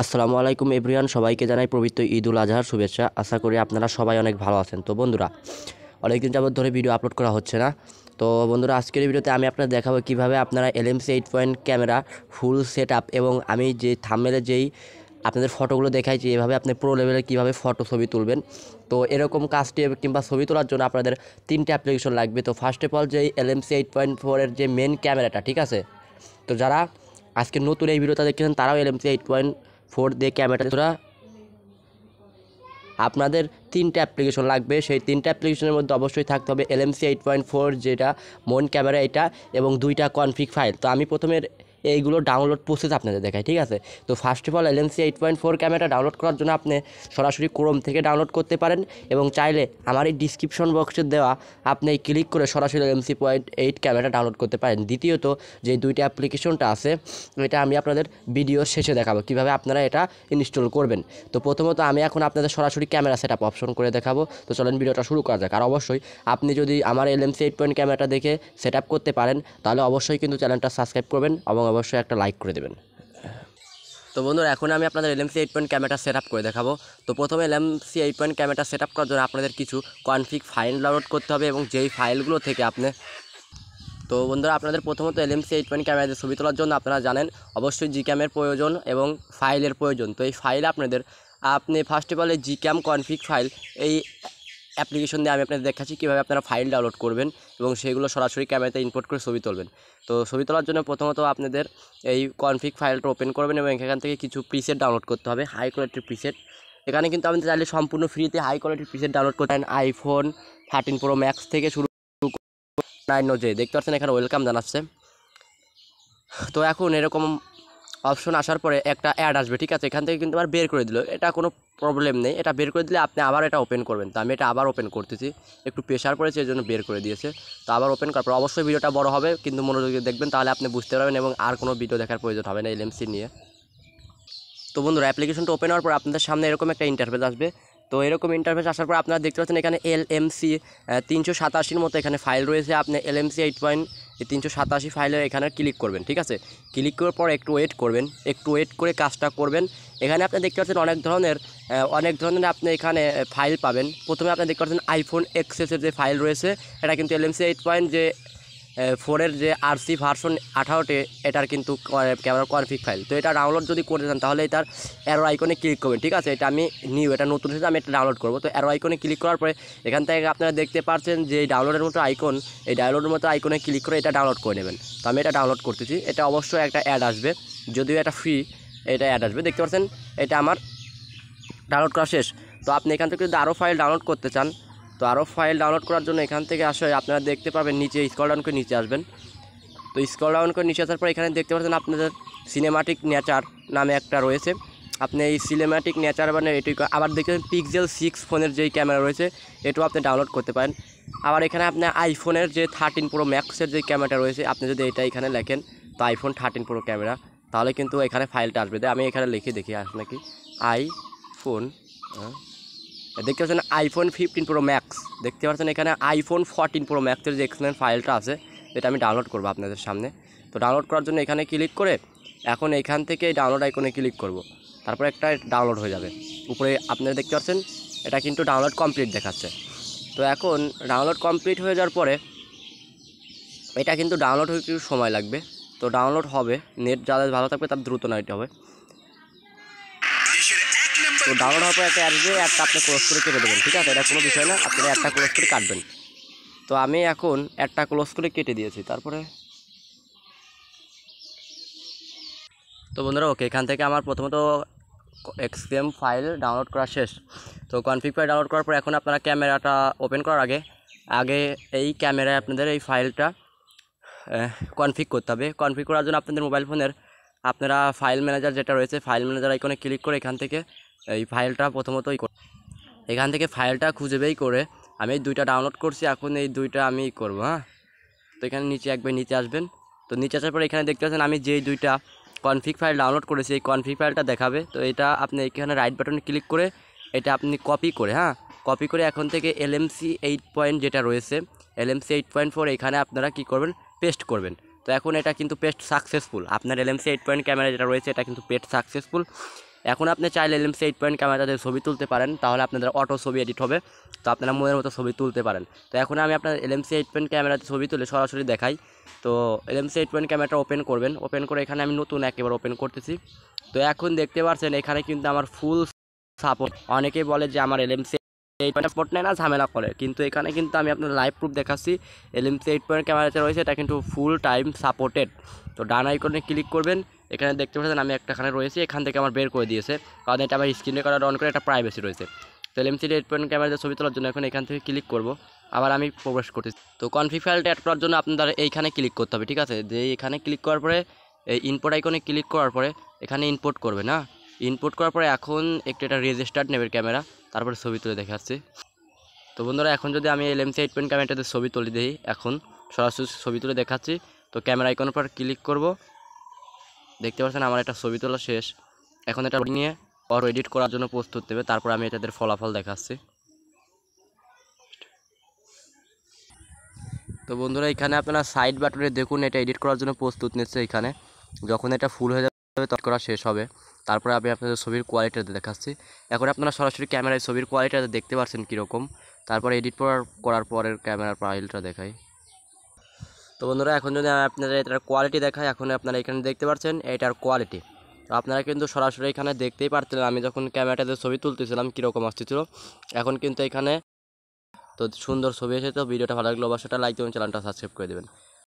আসসালামু আলাইকুম এভরিওয়ান, সবাইকে জানাই পবিত্র ঈদুল আজহার শুভেচ্ছা। আশা করি আপনারা সবাই অনেক ভালো আছেন। তো বন্ধুরা, অনেকদিন যাবত ধরে ভিডিও আপলোড করা হচ্ছে না। তো বন্ধুরা, আজকের এই ভিডিওতে আমি আপনাদের দেখাবো কিভাবে আপনারা LMC 8 camera full set up, এবং আমি যে থাম্বনেলে যেই আপনাদের ফটোগুলো দেখাইছি এভাবে আপনি প্রো লেভেলে কীভাবে ফটো ছবি তুলবেন। তো এরকম কাজটি কিংবা ছবি তোলার জন্য আপনাদের তিনটে অ্যাপ্লিকেশন লাগবে। তো ফার্স্ট অফ অল, যে LMC 8.4 যে মেন ক্যামেরাটা, ঠিক আছে। তো যারা আজকে নতুন এই ভিডিওটা দেখছেন তারাও LMC 8.4 দিয়ে ক্যামেরাটা, আপনাদের তিনটে অ্যাপ্লিকেশন লাগবে। সেই তিনটে অ্যাপ্লিকেশনের মধ্যে অবশ্যই থাকতে হবে LMC 8.4 যেটা মন ক্যামেরা এটা, এবং দুইটা কনফিগ ফাইল। তো আমি প্রথমে এইগুলো ডাউনলোড প্রসেস আপনাদের দেখাই, ঠিক আছে। তো ফার্স্ট অফ অল, LMC 8.4 ক্যামেরাটা ডাউনলোড করার জন্য আপনি সরাসরি ক্রোম থেকে ডাউনলোড করতে পারেন, এবং চাইলে আমার এই ডিসক্রিপশন বক্সে দেওয়া আপনি ক্লিক করে সরাসরি LMC.8 ক্যামেরাটা ডাউনলোড করতে পারেন। দ্বিতীয়ত, যে দুইটা অ্যাপ্লিকেশনটা আছে এটা আমি আপনাদের ভিডিওর শেষে দেখাবো কীভাবে আপনারা এটা ইনস্টল করবেন। তো প্রথমত আমি এখন আপনাদের সরাসরি ক্যামেরা সেট আপ অপশন করে দেখাবো। তো চলেন ভিডিওটা শুরু করা যাক। আর অবশ্যই আপনি যদি আমার LMC 8 ক্যামেরাটা দেখে সেট আপ করতে পারেন তাহলে অবশ্যই কিন্তু চ্যানেলটা সাবস্ক্রাইব করবেন এবং অবশ্যই একটা লাইক করে দেবেন। তো বন্ধুরা, এখন আমি আপনাদের LMC 8 ক্যামেরাটা সেট আপ করে দেখাবো। তো প্রথমে LMC 8 ক্যামেরাটা সেট আপ করার জন্য আপনাদের কিছু কনফিগ ফাইল ডাউনলোড করতে হবে, এবং যেই ফাইলগুলো থেকে আপনি, তো বন্ধুরা, আপনাদের প্রথমত LMC 8 ক্যামেরাতে ছবি তোলার জন্য আপনারা জানেন অবশ্যই জিক্যামের প্রয়োজন এবং ফাইলের প্রয়োজন। তো এই ফাইল আপনি ফার্স্ট অফ অল এই জিক্যাম কনফিগ ফাইল, এই অ্যাপ্লিকেশন দিয়ে আমি আপনাদের দেখাচ্ছি কীভাবে আপনারা ফাইল ডাউনলোড করবেন এবং সেগুলো সরাসরি ক্যামেরাতে ইম্পোর্ট করে ছবি তুলবেন। তো ছবি তোলার জন্য প্রথমত আপনাদের এই কনফিগ ফাইলটা ওপেন করবেন, এবং এখান থেকে কিছু প্রিসেট ডাউনলোড করতে হবে, হাই কোয়ালিটির প্রিসেট। এখানে কিন্তু আপনি চাইলে সম্পূর্ণ ফ্রিতে হাই কোয়ালিটির প্রিসেট ডাউনলোড করতে পারেন। iPhone 13 Pro Max থেকে শুরু 9J দেখতে পাচ্ছেন এখানে ওয়েলকাম জানাচ্ছে। তো এখন এরকম অপশন আসার পরে একটা অ্যাড আসবে, ঠিক আছে। এখান থেকে কিন্তু আবার বের করে দিল, এটা কোনো প্রবলেম নেই। এটা বের করে দিলে আপনি আবার এটা ওপেন করবেন। তো আমি এটা আবার ওপেন করতেছি, একটু প্রেশার পড়েছে এই জন্য বের করে দিয়েছে। তো আবার ওপেন করার পর অবশ্যই ভিডিওটা বড় হবে, কিন্তু মনোযোগে দেখবেন, তাহলে আপনি বুঝতে পারবেন এবং আর কোনো ভিডিও দেখার প্রয়োজন হবে না LMC নিয়ে। তো বন্ধুরা, অ্যাপ্লিকেশনটা ওপেন হওয়ার পর আপনাদের সামনে এরকম একটা ইন্টারফেস আসবে। তো এরকম ইন্টারফেস আসার পর আপনারা দেখতে পাচ্ছেন এখানে LMC 387 মতো এখানে ফাইল রয়েছে। আপনি LMC 387 ফাইলে এখানে ক্লিক করবেন, ঠিক আছে। ক্লিক করার পর একটু ওয়েট করবেন, একটু ওয়েট করে কাজটা করবেন। এখানে আপনি দেখতে পাচ্ছেন অনেক ধরনের আপনি এখানে ফাইল পাবেন। প্রথমে আপনি দেখতে পাচ্ছেন iPhone XS-এর যে ফাইল রয়েছে, এটা কিন্তু LMC 8.4-এর যে RC ভার্সন 18টে এটার কিন্তু ক্যামেরা কনফিগ ফাইল। তো এটা ডাউনলোড যদি করতে চান তাহলে এটার অ্যারো আইকনে ক্লিক করবেন, ঠিক আছে। এটা আমি এটা নতুন হিসেবে আমি এটা ডাউনলোড করবো। তো অ্যারো আইকনে ক্লিক করার পরে এখান থেকে আপনারা দেখতে পাচ্ছেন যে ডাউনলোডের মতো আইকন, এই ডাউনলোডের মতো আইকনে ক্লিক করে এটা ডাউনলোড করে নেবেন। তো আমি এটা ডাউনলোড করতেছি। এটা অবশ্যই একটা অ্যাড আসবে, যদিও এটা ফ্রি, এটা অ্যাড আসবে। দেখতে পাচ্ছেন এটা আমার ডাউনলোড করা শেষ। তো আপনি এখান থেকে যদি আরও ফাইল ডাউনলোড করতে চান, তো আরও ফাইল ডাউনলোড করার জন্য এখান থেকে আসলে আপনারা দেখতে পাবেন নিচে স্ক্রল ডাউন করে নিচে আসবেন। তো স্ক্রল ডাউন করে নিচে আসার পর এখানে দেখতে পাচ্ছেন আপনাদের সিনেমাটিক নেচার নামে একটা রয়েছে। আপনি এই সিনেমাটিক নেচার মানে এটি আবার দেখবেন Pixel 6 ফোনের যেই ক্যামেরা রয়েছে এটাও আপনি ডাউনলোড করতে পারেন। আবার এখানে আপনি iPhone-এর যে 13 Pro Max-এর যে ক্যামেরাটা রয়েছে, আপনি যদি এটা এখানে লেখেন তো iPhone 13 Pro ক্যামেরা, তাহলে কিন্তু এখানে ফাইলটা আসবে। আমি এখানে লিখে দেখি আসে নাকি। iPhone, দেখতে পাচ্ছেন iPhone 15 Pro Max, দেখতে পাচ্ছেন এখানে iPhone 14 Pro Max-এর যে এক্সটেনশন ফাইলটা আছে এটা আমি ডাউনলোড করবো আপনাদের সামনে। তো ডাউনলোড করার জন্য এখানে ক্লিক করে এখন এখান থেকে ডাউনলোড আইকনে ক্লিক করব, তারপর একটা ডাউনলোড হয়ে যাবে। উপরে আপনারা দেখতে পাচ্ছেন এটা কিন্তু ডাউনলোড কমপ্লিট দেখাচ্ছে। তো এখন ডাউনলোড কমপ্লিট হয়ে যাওয়ার পরে এটা কিন্তু ডাউনলোড হতে একটু সময় লাগবে। তো ডাউনলোড হবে, নেট যাদের ভালো থাকবে তার দ্রুত নেট হবে। তো ডাউনলোড হওয়ার পর একটা আসবে, একটা আপনি ক্লোজ করে কেটে দেবেন, ঠিক আছে। এটা কোনো বিষয় না, আপনারা একটা ক্লোজ করে কাটবেন। তো আমি এখন একটা ক্লোজ করে কেটে দিয়েছি। তারপরে তো বন্ধুরা, ওকে, এখান থেকে আমার প্রথমত XCM ফাইল ডাউনলোড করা শেষ। তো কনফিগ ফাইল ডাউনলোড করার পর এখন আপনারা ক্যামেরাটা ওপেন করার আগে এই ক্যামেরায় আপনাদের এই ফাইলটা কনফিগ করতে হবে। কনফিগ করার জন্য আপনাদের মোবাইল ফোনের আপনারা ফাইল ম্যানেজার যেটা রয়েছে, ফাইল ম্যানেজার আইকনে ক্লিক করে এখান থেকে এই ফাইলটা প্রথমতই এখান থেকে ফাইলটা খুঁজে বের করে আমি এই দুইটা ডাউনলোড করছি, এখন এই দুইটা আমি করব। হ্যাঁ, তো এখানে নিচে একবার নিচে আসবেন। তো নিচে আসার পরে এখানে দেখতে পাচ্ছেন আমি যেই দুইটা কনফিগ ফাইল ডাউনলোড করেছি এই কনফিগ ফাইলটা দেখাবে। তো এটা আপনি এখানে রাইট বাটনে ক্লিক করে এটা আপনি কপি করে, কপি করে এখন থেকে LMC 8 যেটা রয়েছে LMC 8.4 এখানে আপনারা কি করবেন, পেস্ট করবেন। তো এখন এটা কিন্তু পেস্ট সাকসেসফুল, আপনার LMC 8 ক্যামেরা যেটা রয়েছে এটা কিন্তু পেস্ট সাকসেসফুল। এখন আপনি চাইলে এলএমসি 8 পয়েন্ট ক্যামেরাতে ছবি তুলতে পারেন, তাহলে আপনাদের অটো ছবি এডিট হবে, তো আপনারা মনের মতো ছবি তুলতে পারেন। তো এখন আমি আপনার এলএমসি 8 পয়েন্ট ক্যামেরাতে ছবি তুলে সরাসরি দেখাই। তো এলএমসি 8 পয়েন্ট ক্যামেরাটা ওপেন করবেন, ওপেন করে এখানে আমি নতুন একেবারে ওপেন করতেছি। তো এখন দেখতে পাচ্ছেন এখানে কিন্তু আমার ফুল সাপোর্ট। অনেকেই বলে যে আমার এলএমসি 8 পয়েন্ট সাপোর্ট নেয় না, ঝামেলা করে, কিন্তু এখানে কিন্তু আমি আপনার লাইভ প্রুফ দেখাচ্ছি। এলএমসি 8 পয়েন্ট ক্যামেরাতে রয়েছে, এটা কিন্তু ফুল টাইম সাপোর্টেড। তো ডান আইকনে ক্লিক করবেন, এখানে দেখতে পাচ্ছেন আমি একটাখানে রয়েছি, এখান থেকে আমার বের করে দিয়েছে, কারণ এটা আমার স্ক্রিন রেকর্ডার অন করে একটা প্রাইভেসি রয়েছে। তো এলএমসি 8 পয়েন্ট ক্যামেরাতে ছবি তোলার জন্য এখন এখান থেকে ক্লিক করব, আবার আমি প্রবেশ করতেছি। তো কনফিগ ফাইলটা অ্যাড করার জন্য আপনাদের এইখানে ক্লিক করতে হবে, ঠিক আছে। যে এখানে ক্লিক করার পরে এই ইনপুট আইকনে ক্লিক করার পরে এখানে ইনপুট করবে না, ইনপুট করার পরে এখন একটু এটা রেজিস্টার্ড নেবের ক্যামেরা, তারপরে ছবি তুলে দেখাচ্ছি। তো বন্ধুরা এখন যদি আমি এলএমসি 8 পয়েন্ট ক্যামেরাটাতে ছবি তুলে দিই, এখন সরাসরি ছবি তুলে দেখাচ্ছি। তো ক্যামেরা আইকনের পর ক্লিক করব, দেখতে পাচ্ছেন আমার একটা ছবি তোলা শেষ। এখন এটা নিয়ে অটো এডিট করার জন্য প্রস্তুত দেবে, তারপর আমি এটাদের ফলাফল দেখাচ্ছি। তো বন্ধুরা এখানে আপনারা সাইড বাটনে দেখুন এটা এডিট করার জন্য প্রস্তুত নিচ্ছে। এখানে যখন এটা ফুল হয়ে যাবে তখন করা শেষ হবে, তারপরে আমি আপনাদের ছবির কোয়ালিটিটা দেখাচ্ছি। এখন আপনারা সরাসরি ক্যামেরায় ছবির কোয়ালিটিটা দেখতে পাচ্ছেন কীরকম, তারপরে এডিট করার পরের ক্যামেরার ফাইলটা দেখাই। তো বন্ধুরা এখন যদি আমি আপনাদের এটার কোয়ালিটি দেখাই, এখন আপনারা এখানে দেখতে পাচ্ছেন এটার কোয়ালিটি। তো আপনারা কিন্তু সরাসরি এখানে দেখতেই পারতেন আমি যখন ক্যামেরাটাতে ছবি তুলতেছিলাম কীরকম আসতেছিল। এখন কিন্তু এখানে তো সুন্দর ছবি এসেছে। তো ভিডিওটা ভালো লাগলে অবশ্যই লাইক দেবেন, চ্যানেলটা সাবস্ক্রাইব করে দেবেন।